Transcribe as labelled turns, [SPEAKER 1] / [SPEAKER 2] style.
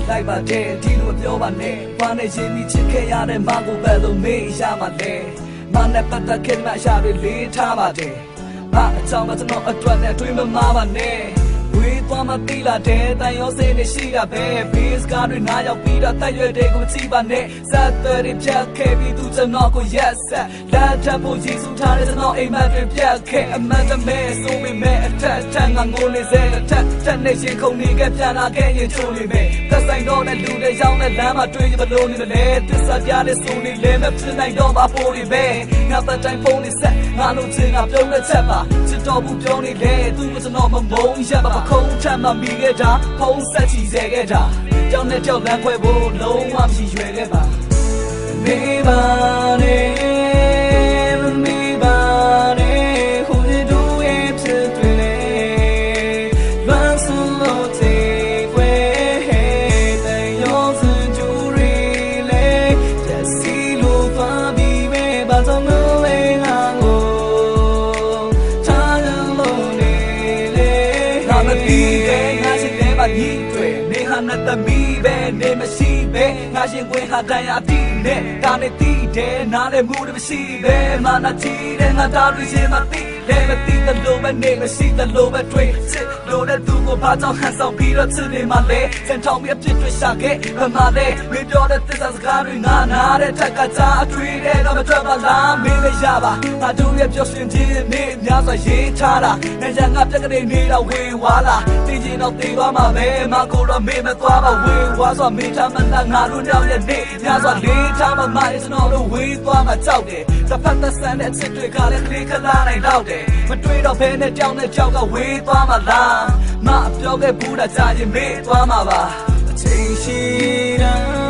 [SPEAKER 1] လိုက်ပါတဲ့ဒီလိုပြောပါနဲ့ဘာနဲ့ရင်းပြီးချစ်ခဲ့ရတဲ့မကိုပဲလို့မေးရမှာလဲမနဲ့ပတ်သက်ခဲ့မှအရာတွေလေးထားပါတယ်ဘာအကြောင်းမှကျွန်တော်အတွက်နဲ့တွေးမမှားပါနဲ့ဝေးသွားမှသိလာတဲ့တန်ရောစင်းနဲ့ရှိတာပဲ Base ကားတွေနားရောက်ပြီးတော့တက်ရွယ်တဲ့ကိုမကြည့်ပါနဲ့စက်တွေဖြတ်ခဲ့ပြီးသူကျွန်တော်ကို yes လက်ထပ်ဖို့ရည်စူးထားတဲ့ကျွန်တော်အိမ်မက်တွေဖြတ်ခဲ့အမှန်တမဲဆိုပေမဲ့အထက်ထက်ငါငိုနေစေအထက်ထက်နေရှင်ခုန်နေခဲ့ပြန်လာခဲ့ရင်ချိုးနေမယ်သက်ဆိုင်တော့တဲ့လူတွေရောက်တဲ့လမ်းမှာတွေ့ကြမလို့နေတယ်သစ္စာပြတဲ့ဆိုနေလဲမဖြစ်နိုင်တော့ပါပိုးတွေပဲငါပတ်တိုင်းဖုန်းလေးဆက်ငါလို့ချင်းကပြုံးတဲ့ချက်ပါချစ်တော်ဘူးပြောနေတယ်သူကကျွန်တော်မမုန်းရပါခုံးထက်မှမိခဲ့တာဖုံးဆက်ချီစေခဲ့တာကြောင်နဲ့ကြောက်လမ်းခွဲဖို့လုံးဝမရှိရွယ်ခဲ့ပါမေးပါနဲ့မေးပါနဲ့ဟိုဒီတို့ရဲ့ဖြစ်တွေလေလွမ်းစွန်လို့တေခွဲတဲ့ရောစင်ကြူရီလေတက်စီလို့သွားပြီးပဲဘာသာမလဲငါကိုထားရလို့နေလေငါမပြီးတဲ့ငါရှိတဲ့ဘာကြီးတွေနေဟာနဲ့တမီပဲနေမရှိပဲငါရှင်ဝင်ဟာတိုင်အတိနဲ့ဒါနဲ့တီးတယ်နားလည်းမှုတွေမရှိပဲမနာချီတဲ့ငါသားတွေရှင်မသိလည်းမသိတဲ့လိုပဲနေမရှိတဲ့လိုပဲတွေ့စစ်လို့တဲ့သူကိုဘာကြောင့်ဟန်ဆောင်ပြီးတော့ချစ်နေမှလဲစံထောင်ပြီးအဖြစ်တွေရှာခဲ့ဘာမှလဲမင်းပြောတဲ့သစ္စာစကားတွေငါနားတဲ့ထက်ကကြားအတွေ့တဲ့တော့မထွက်ပါလားမင်းလည်းရပါငါတို့ရဲ့ပြောရှင်ခြင်းနေများစွာရေးထားတာနဲ့ရငါပြက်ကလေးနေတော့ဝေဝါလာတည်ခြင်းတော့တည်သွားမှာပဲမကိုတော့မေးမသွားပါဝေဝါဆိုမေးထားမှန်းငါတို့ရောက်ရဲ့နေများစွာလေးထားမှမကျွန်တော်တို့ဝေးသွားမှကြောက်တယ်တစ်ဖက်သက်ဆန်းတဲ့ချစ်တွေကလည်းခလေးခလာနိုင်တော့တယ်မတွေးတော့ဘဲနဲ့ကြောက်နဲ့ကြောက်ကဝေးသွားမှလားမပြောခဲ့ဘူးတာကြာရင်မေးသွားမှာပါအချိန်ရှိတာ